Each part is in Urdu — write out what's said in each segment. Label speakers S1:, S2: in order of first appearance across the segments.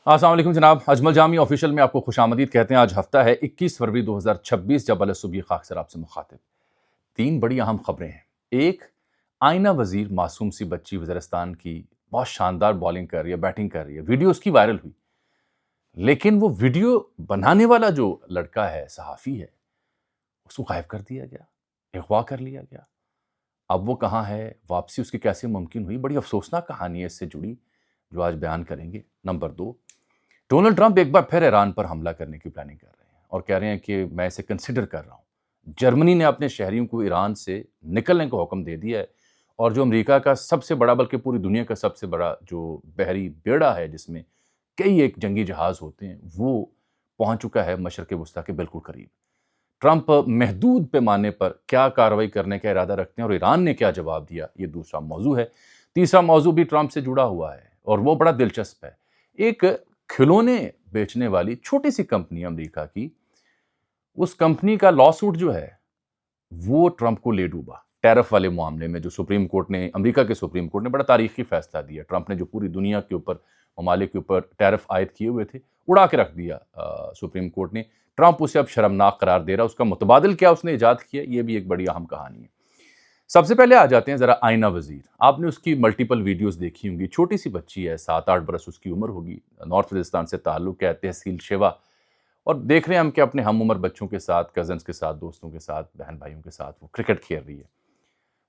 S1: السلام علیکم جناب، اجمل جامی آفیشیل میں آپ کو خوش آمدید کہتے ہیں۔ آج ہفتہ ہے 21 فروری 2026، جب صبح خاک سر آپ سے مخاطب۔ 3 بڑی اہم خبریں ہیں۔ ایک، آئینہ وزیر معصوم سی بچی وزیرستان کی بہت شاندار بالنگ کر رہی ہے، بیٹنگ کر رہی ہے، ویڈیو اس کی وائرل ہوئی، لیکن وہ ویڈیو بنانے والا جو لڑکا ہے، صحافی ہے، اس کو غائب کر دیا گیا، اغوا کر لیا گیا۔ اب وہ کہاں ہے، واپسی اس کی کیسے ممکن ہوئی؟ بڑی افسوسناک کہانی ہے اس سے جڑی، جو آج بیان کریں گے۔ نمبر 2، ڈونلڈ ٹرمپ ایک بار پھر ایران پر حملہ کرنے کی پلاننگ کر رہے ہیں اور کہہ رہے ہیں کہ میں اسے کنسیڈر کر رہا ہوں۔ جرمنی نے اپنے شہریوں کو ایران سے نکلنے کا حکم دے دیا ہے، اور جو امریکہ کا سب سے بڑا، بلکہ پوری دنیا کا سب سے بڑا جو بحری بیڑا ہے، جس میں کئی ایک جنگی جہاز ہوتے ہیں، وہ پہنچ چکا ہے مشرق وسطیٰ کے بالکل قریب۔ ٹرمپ محدود پیمانے پر کیا کارروائی کرنے کا ارادہ رکھتے ہیں اور ایران نے کیا جواب دیا، یہ دوسرا موضوع ہے۔ تیسرا موضوع بھی ٹرمپ سے جڑا ہوا ہے اور وہ بڑا دلچسپ ہے۔ ایک کھلونے بیچنے والی چھوٹی سی کمپنی امریکہ کی، اس کمپنی کا لا سوٹ جو ہے وہ ٹرمپ کو لے ڈوبا ٹیرف والے معاملے میں، جو سپریم کورٹ نے، امریکہ کے سپریم کورٹ نے بڑا تاریخی فیصلہ دیا۔ ٹرمپ نے جو پوری دنیا کے اوپر، ممالک کے اوپر ٹیرف عائد کیے ہوئے تھے، اڑا کے رکھ دیا سپریم کورٹ نے۔ ٹرمپ اسے اب شرمناک قرار دے رہا، اس کا متبادل کیا اس نے ایجاد کیا، یہ بھی ایک بڑی اہم کہانی ہے۔ سب سے پہلے آ جاتے ہیں ذرا آئینہ وزیر۔ آپ نے اس کی ملٹیپل ویڈیوز دیکھی ہوں گی۔ چھوٹی سی بچی ہے، 7-8 برس اس کی عمر ہوگی، نارتھ وزیرستان سے تعلق ہے، تحصیل شیوا، اور دیکھ رہے ہیں ہم کہ اپنے ہم عمر بچوں کے ساتھ، کزنز کے ساتھ، دوستوں کے ساتھ، بہن بھائیوں کے ساتھ وہ کرکٹ کھیل رہی ہے۔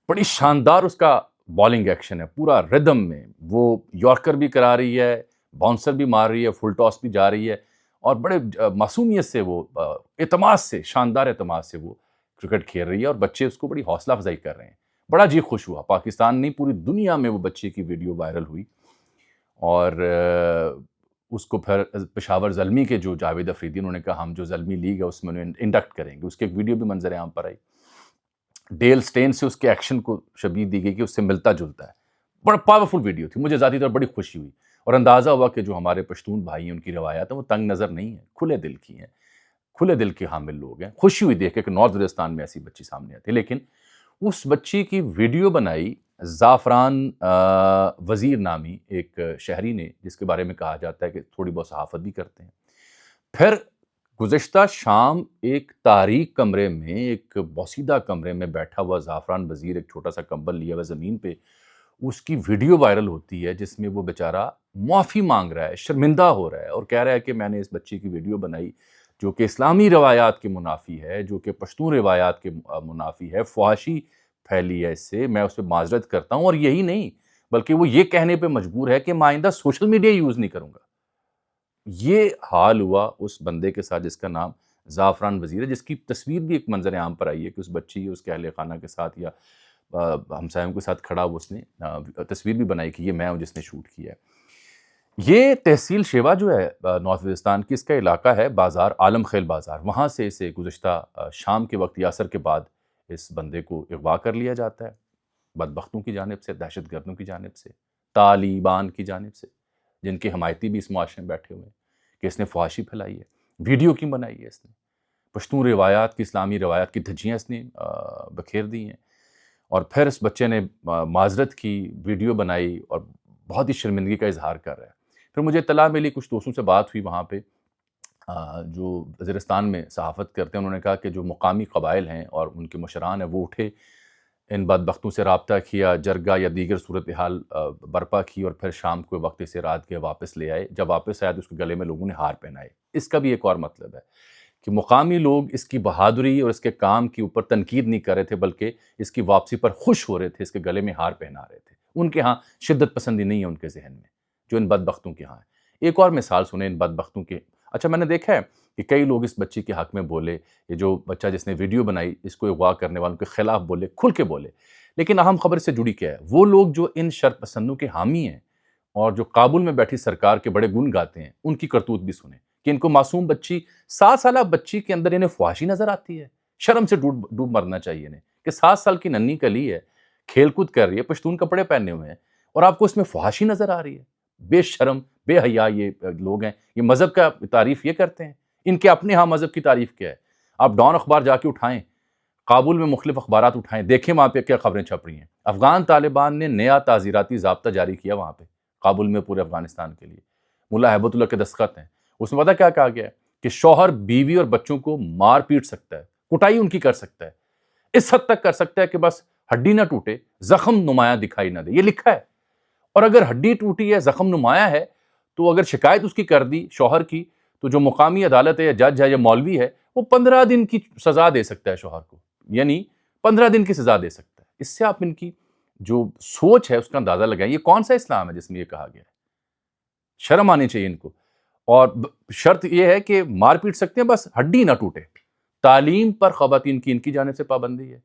S1: بڑی شاندار اس کا بالنگ ایکشن ہے، پورا ردم میں وہ یارکر بھی کرا رہی ہے، باؤنسر بھی مار رہی ہے، فل ٹاس بھی جا رہی ہے، اور بڑے معصومیت سے وہ، اعتماد سے، شاندار اعتماد سے وہ کرکٹ کھیل رہی ہے، اور بچے اس کو بڑی حوصلہ افزائی کر رہے ہیں۔ بڑا جی خوش ہوا، پاکستان نہیں پوری دنیا میں وہ بچے کی ویڈیو وائرل ہوئی، اور اس کو پھر پشاور زلمی کے جو جاوید افریدی، انہوں نے کہا ہم جو زلمی لیگ ہے اس میں انہیں انڈکٹ کریں گے۔ اس کی ایک ویڈیو بھی منظر عام پر آئی، ڈیل سٹین سے اس کے ایکشن کو شبیہ دی گئی کہ اس سے ملتا جلتا ہے۔ بڑا پاورفل ویڈیو تھی، مجھے ذاتی طور پر بڑی خوشی ہوئی، اور اندازہ ہوا کہ جو ہمارے پشتون بھائی ہیں، ان کی روایات ہیں وہ تنگ نظر نہیں ہیں، کھلے دل کی ہیں، کھلے دل کے حامل لوگ ہیں۔ خوشی ہوئی دیکھ کے کہ نارتھ وزیرستان میں ایسی بچی سامنے آتی ہے۔ لیکن اس بچی کی ویڈیو بنائی زعفران وزیر نامی ایک شہری نے، جس کے بارے میں کہا جاتا ہے کہ تھوڑی بہت صحافت بھی کرتے ہیں۔ پھر گزشتہ شام ایک تاریک کمرے میں، ایک بوسیدہ کمرے میں بیٹھا ہوا زعفران وزیر، ایک چھوٹا سا کمبل لیا ہوا زمین پہ، اس کی ویڈیو وائرل ہوتی ہے، جس میں وہ بیچارہ معافی مانگ رہا ہے، شرمندہ ہو رہا ہے، اور کہہ رہا ہے کہ میں نے اس بچی کی ویڈیو بنائی جو کہ اسلامی روایات کے منافی ہے، جو کہ پشتون روایات کے منافی ہے، فحاشی پھیلی ہے اس سے، میں اس پہ معذرت کرتا ہوں، اور یہی نہیں بلکہ وہ یہ کہنے پہ مجبور ہے کہ میں آئندہ سوشل میڈیا یوز نہیں کروں گا۔ یہ حال ہوا اس بندے کے ساتھ جس کا نام زعفران وزیر ہے، جس کی تصویر بھی ایک منظر عام پر آئی ہے کہ اس بچی، اس کے اہل خانہ کے ساتھ یا ہمسایوں کے ساتھ کھڑا ہوا، اس نے تصویر بھی بنائی کہ یہ میں ہوں جس نے شوٹ کیا ہے۔ یہ تحصیل شیوا جو ہے نارتھ وزیرستان کی، اس کا علاقہ ہے بازار، عالم خیل بازار، وہاں سے اسے گزشتہ شام کے وقت یا عصر کے بعد اس بندے کو اغوا کر لیا جاتا ہے، بدبختوں کی جانب سے، دہشت گردوں کی جانب سے، طالبان کی جانب سے، جن کے حمایتی بھی اس معاشرے میں بیٹھے ہوئے ہیں، کہ اس نے فحاشی پھیلائی ہے، ویڈیو کیوں بنائی ہے اس نے، پشتون روایات کی، اسلامی روایات کی دھجیاں اس نے بکھیر دی ہیں، اور پھر اس بچے نے معذرت کی، ویڈیو بنائی، اور بہت ہی شرمندگی کا اظہار کر رہا ہے۔ پھر مجھے اطلاع ملی، کچھ دوستوں سے بات ہوئی وہاں پہ، جو وزیرستان میں صحافت کرتے ہیں، انہوں نے کہا کہ جو مقامی قبائل ہیں اور ان کے مشران ہیں، وہ اٹھے، ان بدبختوں سے رابطہ کیا، جرگہ یا دیگر صورتحال برپا کی، اور پھر شام کو وقت سے رات کے واپس لے آئے۔ جب واپس آیا تو اس کے گلے میں لوگوں نے ہار پہنائے۔ اس کا بھی ایک اور مطلب ہے کہ مقامی لوگ اس کی بہادری اور اس کے کام کے اوپر تنقید نہیں کر رہے تھے، بلکہ اس کی واپسی پر خوش ہو رہے تھے، اس کے گلے میں ہار پہنا رہے تھے۔ ان کے ہاں شدت پسندی نہیں ہے ان کے ذہن میں، جو ان بدبختوں کے ہاں ہے۔ ایک اور مثال سنیں ان بدبختوں کے۔ اچھا، میں نے دیکھا ہے کہ کئی لوگ اس بچی کے حق میں بولے، یہ جو بچہ جس نے ویڈیو بنائی، اس کو اغوا کرنے والوں کے خلاف بولے، کھل کے بولے، لیکن اہم خبر سے جڑی کیا ہے؟ وہ لوگ جو ان شرط پسندوں کے حامی ہیں اور جو کابل میں بیٹھی سرکار کے بڑے گن گاتے ہیں، ان کی کرتوت بھی سنیں کہ ان کو معصوم بچی، 7 سالہ بچی کے اندر انہیں فحاشی نظر آتی ہے۔ شرم سے ڈوب مرنا چاہیے انہیں کہ 7 سال کی ننھی کلی ہے، کھیل کود کر رہی ہے، پشتون کپڑے پہنے ہوئے ہیں، اور آپ کو اس میں فحاشی نظر آ رہی ہے۔ بے شرم، بے حیا یہ لوگ ہیں، یہ مذہب کا تعریف یہ کرتے ہیں۔ ان کے اپنے ہاں مذہب کی تعریف کیا ہے؟ آپ ڈان اخبار جا کے اٹھائیں، کابل میں مختلف اخبارات اٹھائیں، دیکھیں وہاں پہ کیا خبریں چھپ رہی ہیں۔ افغان طالبان نے نیا تعزیراتی ضابطہ جاری کیا وہاں پہ، کابل میں، پورے افغانستان کے لیے۔ ملا ہیبت اللہ کے دستخط ہیں، اس میں پتہ کیا کہا گیا ہے کہ شوہر بیوی اور بچوں کو مار پیٹ سکتا ہے، کٹائی ان کی کر سکتا ہے، اس حد تک کر سکتا ہے کہ بس ہڈی نہ ٹوٹے، زخم نمایاں دکھائی نہ دے، یہ لکھا ہے۔ اور اگر ہڈی ٹوٹی ہے، زخم نمایاں ہے، تو اگر شکایت اس کی کر دی شوہر کی، تو جو مقامی عدالت ہے یا جج ہے یا مولوی ہے، وہ 15 دن کی سزا دے سکتا ہے شوہر کو، یعنی 15 دن کی سزا دے سکتا ہے۔ اس سے آپ ان کی جو سوچ ہے اس کا اندازہ لگائیں، یہ کون سا اسلام ہے جس میں یہ کہا گیا ہے؟ شرم آنی چاہیے ان کو۔ اور شرط یہ ہے کہ مار پیٹ سکتے ہیں، بس ہڈی نہ ٹوٹے۔ تعلیم پر خواتین کی ان کی جانب سے پابندی ہے،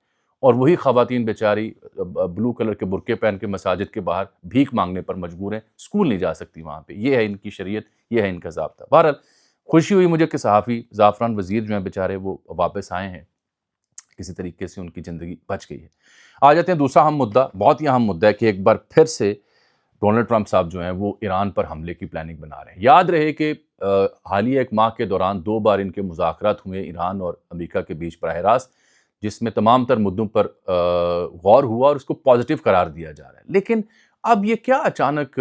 S1: اور وہی خواتین بیچاری بلو کلر کے برقعے پہن کے مساجد کے باہر بھیک مانگنے پر مجبور ہیں، اسکول نہیں جا سکتی وہاں پہ۔ یہ ہے ان کی شریعت، یہ ہے ان کا ضابطہ۔ بہرحال خوشی ہوئی مجھے کہ صحافی زعفران وزیر جو ہیں بیچارے وہ واپس آئے ہیں، کسی طریقے سے ان کی زندگی بچ گئی ہے۔ آ جاتے ہیں دوسرا اہم مدعا، بہت ہی اہم مدعا ہے کہ ایک بار پھر سے ڈونلڈ ٹرمپ صاحب جو ہیں وہ ایران پر حملے کی پلاننگ بنا رہے ہیں۔ یاد رہے کہ حالیہ 1 ماہ کے دوران 2 بار ان کے مذاکرات ہوئے ایران اور امریکہ کے بیچ براہ راست، جس میں تمام تر مدعوں پر غور ہوا اور اس کو پازیٹیو قرار دیا جا رہا ہے۔ لیکن اب یہ کیا اچانک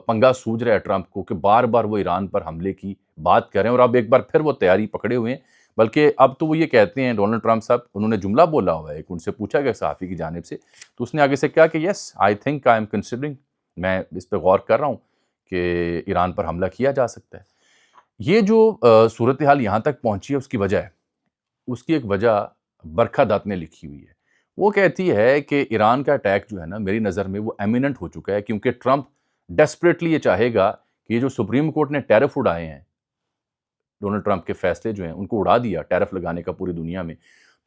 S1: پنگا سوجھ رہا ہے ٹرمپ کو کہ بار بار وہ ایران پر حملے کی بات کریں، اور اب ایک بار پھر وہ تیاری پکڑے ہوئے ہیں۔ بلکہ اب تو وہ یہ کہتے ہیں ڈونلڈ ٹرمپ صاحب، انہوں نے جملہ بولا ہوا ہے، ان سے پوچھا گیا صحافی کی جانب سے، تو اس نے آگے سے کہا کہ yes I think I am considering, میں اس پہ غور کر رہا ہوں کہ ایران پر حملہ کیا جا سکتا ہے۔ یہ جو صورتحال یہاں تک پہنچی ہے اس کی وجہ ہے، اس کی ایک وجہ برکھا دت نے لکھی ہوئی ہے۔ وہ کہتی ہے کہ ایران کا اٹیک جو ہے نا، میری نظر میں وہ ایمیننٹ ہو چکا ہے، کیونکہ ٹرمپ ڈیسپریٹلی یہ چاہے گا کہ یہ جو سپریم کورٹ نے ٹیرف اڑائے ہیں، ڈونلڈ ٹرمپ کے فیصلے جو ہیں ان کو اڑا دیا ٹیرف لگانے کا پوری دنیا میں،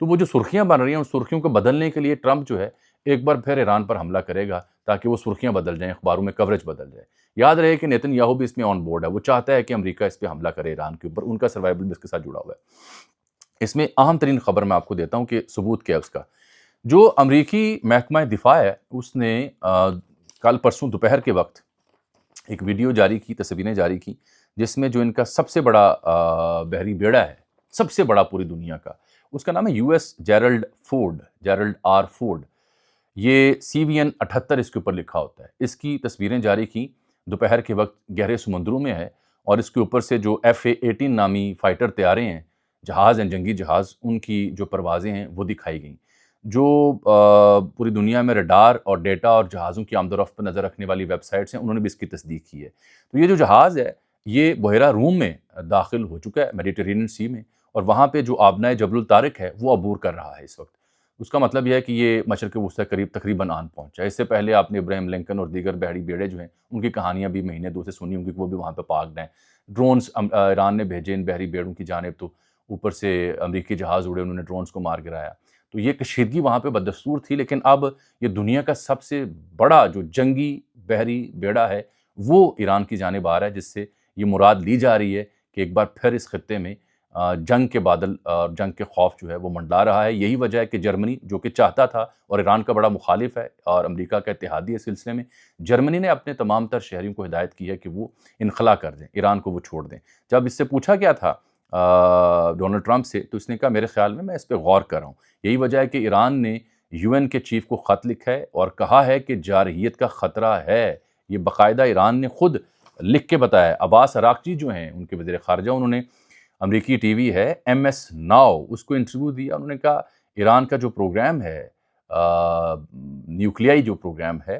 S1: تو وہ جو سرخیاں بن رہی ہیں ان سرخیوں کو بدلنے کے لیے ٹرمپ جو ہے ایک بار پھر ایران پر حملہ کرے گا تاکہ وہ سرخیاں بدل جائیں، اخباروں میں کوریج بدل جائے۔ یاد رہے کہ نیتن یاہو بھی اس میں آن بورڈ ہے، وہ چاہتا ہے کہ امریکہ اس پہ حملہ کرے ایران کے اوپر، ان کا سروائیول بھی اس کے ساتھ جڑا ہوا ہے۔ اس میں اہم ترین خبر میں آپ کو دیتا ہوں کہ ثبوت کیا ہے اس کا۔ جو امریکی محکمہ دفاع ہے اس نے کل پرسوں دوپہر کے وقت ایک ویڈیو جاری کی، تصویریں جاری کی، جس میں جو ان کا سب سے بڑا بحری بیڑا ہے، سب سے بڑا پوری دنیا کا، اس کا نام ہے U S Gerald R Ford. یہ CVN 78 اس کے اوپر لکھا ہوتا ہے۔ اس کی تصویریں جاری کی دوپہر کے وقت، گہرے سمندروں میں ہے، اور اس کے اوپر سے جو FA-18 نامی فائٹر طیارے ہیں، جہاز ہیں، جنگی جہاز، ان کی جو پروازیں ہیں وہ دکھائی گئیں۔ جو پوری دنیا میں ریڈار اور ڈیٹا اور جہازوں کی آمد و رفت پر نظر رکھنے والی ویب سائٹس ہیں، انہوں نے بھی اس کی تصدیق کی ہے۔ تو یہ جو جہاز ہے یہ بحیرہ روم میں داخل ہو چکا ہے، میڈیٹرینین سی میں، اور وہاں پہ جو آبنائے جبل الطارق ہے وہ عبور کر رہا ہے اس وقت۔ اس کا مطلب یہ ہے کہ یہ مشرق وسطیٰ قریب تقریباً آن پہنچا ہے۔ اس سے پہلے آپ نے ابراہیم لنکن اور دیگر بحری بیڑے جو ہیں ان کی کہانیاں بھی مہینے 2 سے سنی ہوں گی کہ وہ بھی وہاں پہ پارکڈ ہیں۔ ڈرونز ایران نے بھیجے ان بحری بیڑوں کی جانب، تو اوپر سے امریکی جہاز اڑے، انہوں نے ڈرونز کو مار گرایا۔ تو یہ کشیدگی وہاں پہ بدستور تھی، لیکن اب یہ دنیا کا سب سے بڑا جو جنگی بحری بیڑا ہے وہ ایران کی جانب آ رہا ہے، جس سے یہ مراد لی جا رہی ہے کہ ایک بار پھر اس خطے میں جنگ کے بادل اور جنگ کے خوف جو ہے وہ منڈلا رہا ہے۔ یہی وجہ ہے کہ جرمنی جو کہ چاہتا تھا اور ایران کا بڑا مخالف ہے اور امریکہ کا اتحادی اس سلسلے میں، جرمنی نے اپنے تمام تر شہریوں کو ہدایت کی ہے کہ وہ انخلا کر دیں، ایران کو وہ چھوڑ دیں۔ جب اس سے پوچھا گیا تھا ڈونلڈ ٹرمپ سے، تو اس نے کہا میرے خیال میں اس پہ غور کر رہا ہوں۔ یہی وجہ ہے کہ ایران نے UN کے چیف کو خط لکھا ہے اور کہا ہے کہ جارحیت کا خطرہ ہے۔ یہ باقاعدہ ایران نے خود لکھ کے بتایا ہے۔ عباس عراقچی جو ہیں ان کے وزیر خارجہ، انہوں نے امریکی ٹی وی ہے MS ناؤ، اس کو انٹرویو دیا۔ انہوں نے کہا ایران کا جو پروگرام ہے، نیوکلیائی جو پروگرام ہے،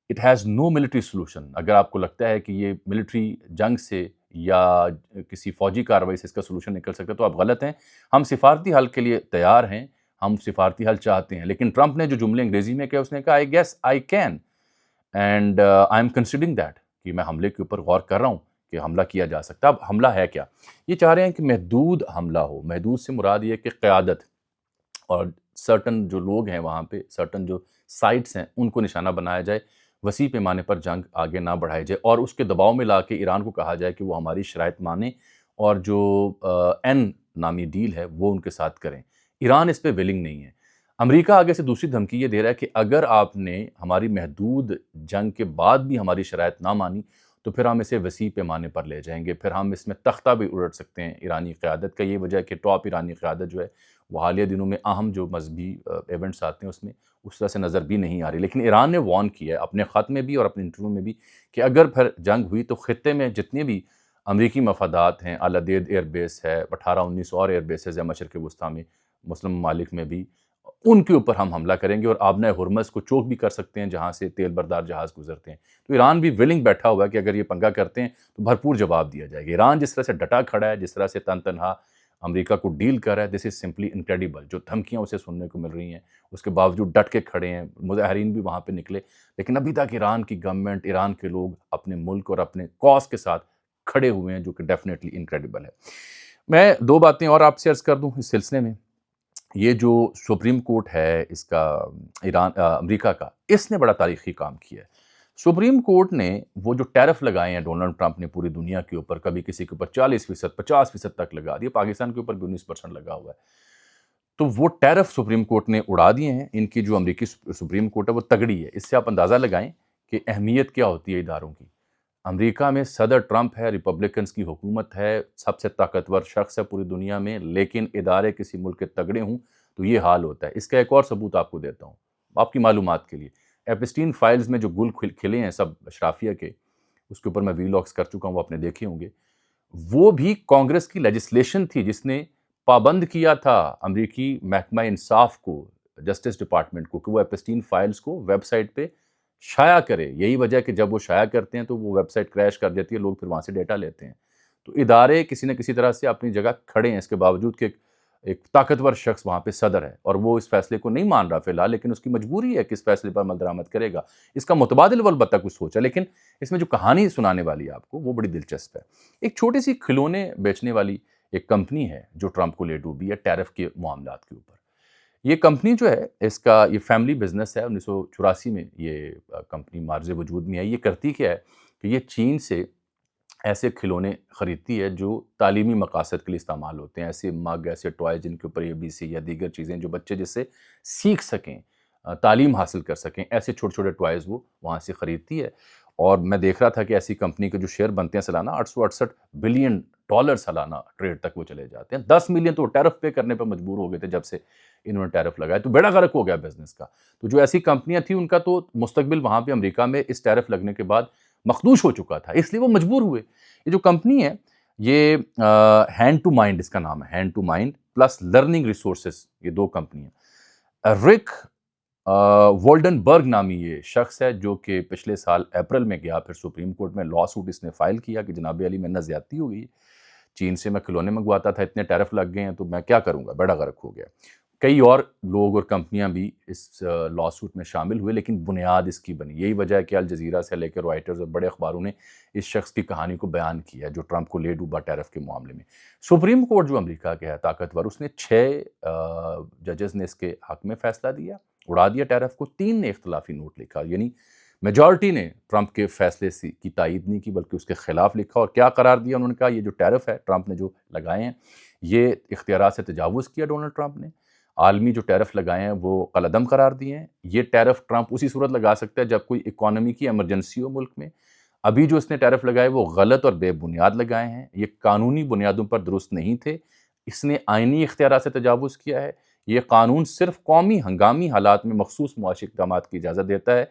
S1: it has no military solution. اگر آپ کو لگتا ہے کہ یہ ملٹری جنگ سے یا کسی فوجی کارروائی سے اس کا سولوشن نکل سکتا ہے تو آپ غلط ہیں۔ ہم سفارتی حل کے لیے تیار ہیں، ہم سفارتی حل چاہتے ہیں۔ لیکن ٹرمپ نے جو جملے انگریزی میں کہا، اس نے کہا I guess I can and I am considering that, کہ میں حملے کے اوپر غور کر رہا ہوں کہ حملہ کیا جا سکتا ہے۔ اب حملہ ہے کیا؟ یہ چاہ رہے ہیں کہ محدود حملہ ہو۔ محدود سے مراد یہ کہ قیادت اور سرٹن جو لوگ ہیں وہاں پہ، سرٹن جو سائٹس ہیں ان کو نشانہ بنایا جائے، وسیع پیمانے پر جنگ آگے نہ بڑھائی جائے، اور اس کے دباؤ میں لا کے ایران کو کہا جائے کہ وہ ہماری شرائط مانیں اور جو این نامی ڈیل ہے وہ ان کے ساتھ کریں۔ ایران اس پہ ویلنگ نہیں ہے۔ امریکہ آگے سے دوسری دھمکی یہ دے رہا ہے کہ اگر آپ نے ہماری محدود جنگ کے بعد بھی ہماری شرائط نہ مانی تو پھر ہم اسے وسیع پیمانے پر لے جائیں گے، پھر ہم اس میں تختہ بھی الٹ سکتے ہیں ایرانی قیادت کا۔ یہ وجہ ہے کہ ٹاپ ایرانی قیادت جو ہے وہ حالیہ دنوں میں اہم جو مذہبی ایونٹس آتے ہیں اس میں اس طرح سے نظر بھی نہیں آ رہی. لیکن ایران نے وارن کیا ہے اپنے خط میں بھی اور اپنے انٹرویو میں بھی کہ اگر پھر جنگ ہوئی تو خطے میں جتنے بھی امریکی مفادات ہیں، العدید ایئر بیس ہے، 18-19 اور ایئر بیسز ہیں مشرق وسطیٰ میں، مسلم ممالک میں بھی، ان کے اوپر ہم حملہ کریں گے اور آبنۂ ہرمز کو چوک بھی کر سکتے ہیں جہاں سے تیل بردار جہاز گزرتے ہیں. تو ایران بھی ولنگ بیٹھا ہوا ہے کہ اگر یہ پنگا کرتے ہیں تو بھرپور جواب دیا جائے گا. ایران جس طرح سے ڈٹا کھڑا ہے، جس طرح سے تن تنہا امریکہ کو ڈیل کر رہا ہے، دس از سمپلی انکریڈیبل. جو دھمکیاں اسے سننے کو مل رہی ہیں اس کے باوجود ڈٹ کے کھڑے ہیں. مظاہرین بھی وہاں پہ نکلے، لیکن ابھی تک ایران کی گورنمنٹ، ایران کے لوگ اپنے ملک اور اپنے کاز کے ساتھ کھڑے ہوئے ہیں، جو کہ ڈیفینیٹلی انکریڈیبل ہے. میں دو باتیں اور آپ سے عرض کر دوں اس سلسلے میں. یہ جو سپریم کورٹ ہے اس کا امریکہ کا، اس نے بڑا تاریخی کام کیا ہے. سپریم کورٹ نے وہ جو ٹیرف لگائے ہیں ڈونلڈ ٹرمپ نے پوری دنیا کے اوپر، کبھی کسی کے اوپر 40%، 50% تک لگا دیا، پاکستان کے اوپر بھی 19% لگا ہوا ہے. تو وہ ٹیرف سپریم کورٹ نے اڑا دیے ہیں. ان کی جو امریکی سپریم کورٹ ہے وہ تگڑی ہے. اس سے آپ اندازہ لگائیں کہ اہمیت کیا ہوتی ہے اداروں کی. امریکہ میں صدر ٹرمپ ہے، ریپبلکنز کی حکومت ہے، سب سے طاقتور شخص ہے پوری دنیا میں، لیکن ادارے کسی ملک کے تگڑے ہوں تو یہ حال ہوتا ہے. اس کا ایک اور ثبوت آپ کو دیتا ہوں آپ کی معلومات کے لیے. ایپسٹین فائلز میں جو گل کھلے ہیں سب اشرافیہ کے، اس کے اوپر میں ویلاگز کر چکا ہوں، وہ آپ نے دیکھے ہوں گے. وہ بھی کانگریس کی لیجسلیشن تھی جس نے پابند کیا تھا امریکی محکمہ انصاف کو، جسٹس ڈپارٹمنٹ کو، کہ وہ ایپسٹین فائلز کو ویب سائٹ پہ شائع کرے. یہی وجہ ہے کہ جب وہ شائع کرتے ہیں تو وہ ویب سائٹ کریش کر دیتی ہے، لوگ پھر وہاں سے ڈیٹا لیتے ہیں. تو ادارے کسی نہ کسی طرح سے اپنی جگہ کھڑے ہیں، اس کے باوجود کہ ایک طاقتور شخص وہاں پہ صدر ہے اور وہ اس فیصلے کو نہیں مان رہا فی الحال، لیکن اس کی مجبوری ہے کہ اس فیصلے پر عمل درآمد کرے گا. اس کا متبادل وہ البتہ کچھ سوچا. لیکن اس میں جو کہانی سنانے والی ہے آپ کو وہ بڑی دلچسپ ہے. ایک چھوٹی سی کھلونے بیچنے والی ایک کمپنی ہے جو ٹرمپ کو لے ڈوبی ہے ٹیرف کے معاملات کے اوپر. یہ کمپنی جو ہے اس کا یہ فیملی بزنس ہے. 1984 میں یہ کمپنی مارز وجود میں آئی. یہ کرتی کیا ہے کہ یہ چین سے ایسے کھلونے خریدتی ہے جو تعلیمی مقاصد کے لیے استعمال ہوتے ہیں، ایسے مگ، ایسے ٹوائے جن کے اوپر ABC یا دیگر چیزیں جو بچے جس سے سیکھ سکیں، تعلیم حاصل کر سکیں، ایسے چھوٹے چھوٹے ٹوائز وہ وہاں سے خریدتی ہے. اور میں دیکھ رہا تھا کہ ایسی کمپنی کے جو شیئر بنتے ہیں سالانہ $868 بلین سالانہ ٹریڈ تک وہ چلے جاتے ہیں. 10 ملین تو وہ ٹیرف پے کرنے پہ مجبور ہو گئے تھے جب سے انہوں نے ٹیرف لگایا. تو بیڑا غرق ہو گیا بزنس کا. تو جو ایسی کمپنیاں تھیں ان کا تو مستقبل وہاں پہ امریکہ میں اس ٹیرف لگنے کے بعد مخدوش ہو چکا تھا، اس لیے وہ مجبور ہوئے. یہ جو کمپنی ہے یہ ہینڈ ٹو مائنڈ اس کا نام ہے، hand to mind plus learning resources, یہ دو کمپنیاں. رک وولڈن برگ نامی یہ شخص ہے جو کہ پچھلے سال اپریل میں گیا پھر سپریم کورٹ میں لا سوٹ اس نے فائل کیا کہ جناب علی میں نہ زیادتی ہو گئی، چین سے میں کھلونے منگواتا تھا، اتنے ٹیرف لگ گئے ہیں تو میں کیا کروں گا، بیڑا غرق ہو گیا. کئی اور لوگ اور کمپنیاں بھی اس لا سوٹ میں شامل ہوئے، لیکن بنیاد اس کی بنی. یہی وجہ ہے کہ الجزیرہ سے لے کے رائٹرز اور بڑے اخباروں نے اس شخص کی کہانی کو بیان کیا جو ٹرمپ کو لے ڈوبا ٹیرف کے معاملے میں. سپریم کورٹ جو امریکہ کے ہے طاقتور، اس نے 6 ججز نے اس کے حق میں فیصلہ دیا، اڑا دیا ٹیرف کو. 3 نے اختلافی نوٹ لکھا، یعنی میجورٹی نے ٹرمپ کے فیصلے کی تائید نہیں کی بلکہ اس کے خلاف لکھا. اور کیا قرار دیا انہوں نے؟ کہا یہ جو ٹیرف ہے ٹرمپ نے جو لگائے ہیں یہ اختیارات سے تجاوز کیا ڈونلڈ ٹرمپ نے. عالمی جو ٹیرف لگائے ہیں وہ قلعدم قرار دیے ہیں. یہ ٹیرف ٹرمپ اسی صورت لگا سکتا ہے جب کوئی اکانومی کی ایمرجنسی ہو ملک میں. ابھی جو اس نے ٹیرف لگائے وہ غلط اور بے بنیاد لگائے ہیں، یہ قانونی بنیادوں پر درست نہیں تھے. اس نے آئینی اختیارات سے تجاوز کیا ہے. یہ قانون صرف قومی ہنگامی حالات میں مخصوص معاشی اقدامات کی اجازت دیتا ہے.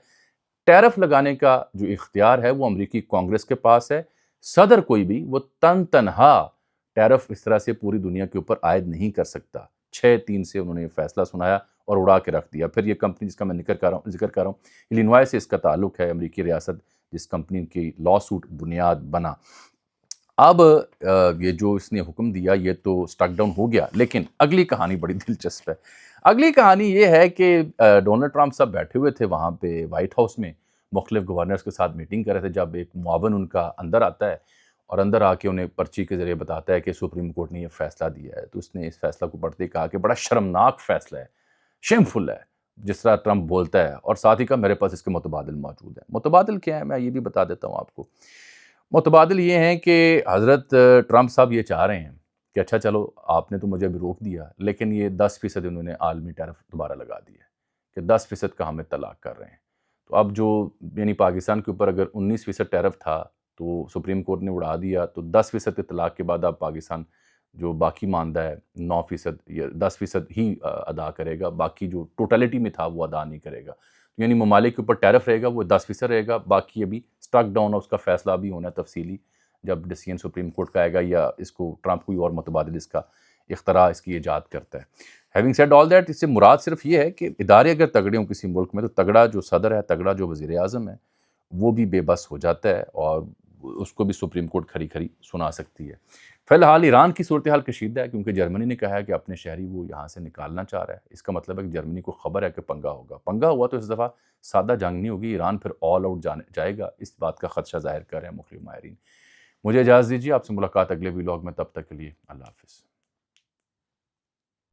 S1: ٹیرف لگانے کا جو اختیار ہے وہ امریکی کانگریس کے پاس ہے. صدر کوئی بھی وہ تنہا ٹیرف اس طرح سے پوری دنیا کے اوپر عائد نہیں کر سکتا. 6-3 سے انہوں نے یہ فیصلہ سنایا اور اڑا کے رکھ دیا. پھر یہ کمپنی جس کا میں ذکر کر رہا ہوں الینوائے سے اس کا تعلق ہے، امریکی ریاست جس کمپنی کی لا سوٹ بنیاد بنا. اب یہ جو اس نے حکم دیا یہ تو سٹک ڈاؤن ہو گیا، لیکن اگلی کہانی بڑی دلچسپ ہے. اگلی کہانی یہ ہے کہ ڈونلڈ ٹرمپ صاحب بیٹھے ہوئے تھے وہاں پہ وائٹ ہاؤس میں، مختلف گورنرز کے ساتھ میٹنگ کر رہے تھے، جب ایک معاون ان کا اندر آتا ہے اور اندر آ کے انہیں پرچی کے ذریعے بتاتا ہے کہ سپریم کورٹ نے یہ فیصلہ دیا ہے. تو اس نے اس فیصلہ کو پڑھتے کہا کہ بڑا شرمناک فیصلہ ہے، شیمفل ہے جس طرح ٹرمپ بولتا ہے، اور ساتھ ہی کہا میرے پاس اس کے متبادل موجود ہیں. متبادل کیا ہے میں یہ بھی بتا دیتا ہوں آپ کو. متبادل یہ ہیں کہ حضرت ٹرمپ صاحب یہ چاہ رہے ہیں کہ اچھا چلو آپ نے تو مجھے ابھی روک دیا، لیکن یہ 10% انہوں نے عالمی ٹیرف دوبارہ لگا دیا کہ 10% کا ہم اطلاق کر رہے ہیں. تو اب جو یعنی پاکستان کے اوپر اگر 19% ٹیرف تھا تو سپریم کورٹ نے اڑا دیا، تو 10% اطلاق کے بعد اب پاکستان جو باقی ماندہ ہے 9% یا 10% ہی ادا کرے گا، باقی جو ٹوٹلٹی میں تھا وہ ادا نہیں کرے گا. یعنی ممالک کے اوپر ٹیرف رہے گا وہ 10% رہے گا، باقی ابھی سٹک ڈاؤن اس کا فیصلہ بھی ہونا ہے تفصیلی، جب ڈیسیژن سپریم کورٹ کا آئے گا یا اس کو ٹرمپ کوئی اور متبادل اس کا اختراع اس کی ایجاد کرتا ہے. ہیونگ سیڈ آل دیٹ، اس سے مراد صرف یہ ہے کہ ادارے اگر تگڑے ہوں کسی ملک میں تو تگڑا جو صدر ہے، تگڑا جو وزیر اعظم ہے وہ بھی بے بس ہو جاتا ہے اور اس کو بھی سپریم کورٹ کھری کھری سنا سکتی ہے. فی الحال ایران کی صورتحال کشیدہ ہے کیونکہ جرمنی نے کہا ہے کہ اپنے شہری وہ یہاں سے نکالنا چاہ رہا ہے. اس کا مطلب ہے کہ جرمنی کو خبر ہے کہ پنگا ہوگا. پنگا ہوا تو اس دفعہ سادہ جنگ نہیں ہوگی، ایران پھر آل آؤٹ جائے گا، اس بات کا خدشہ ظاہر کر رہے ہیں مختلف ماہرین. مجھے اجازت دیجیے، آپ سے ملاقات اگلے ولاگ میں، تب تک کے لیے اللہ حافظ.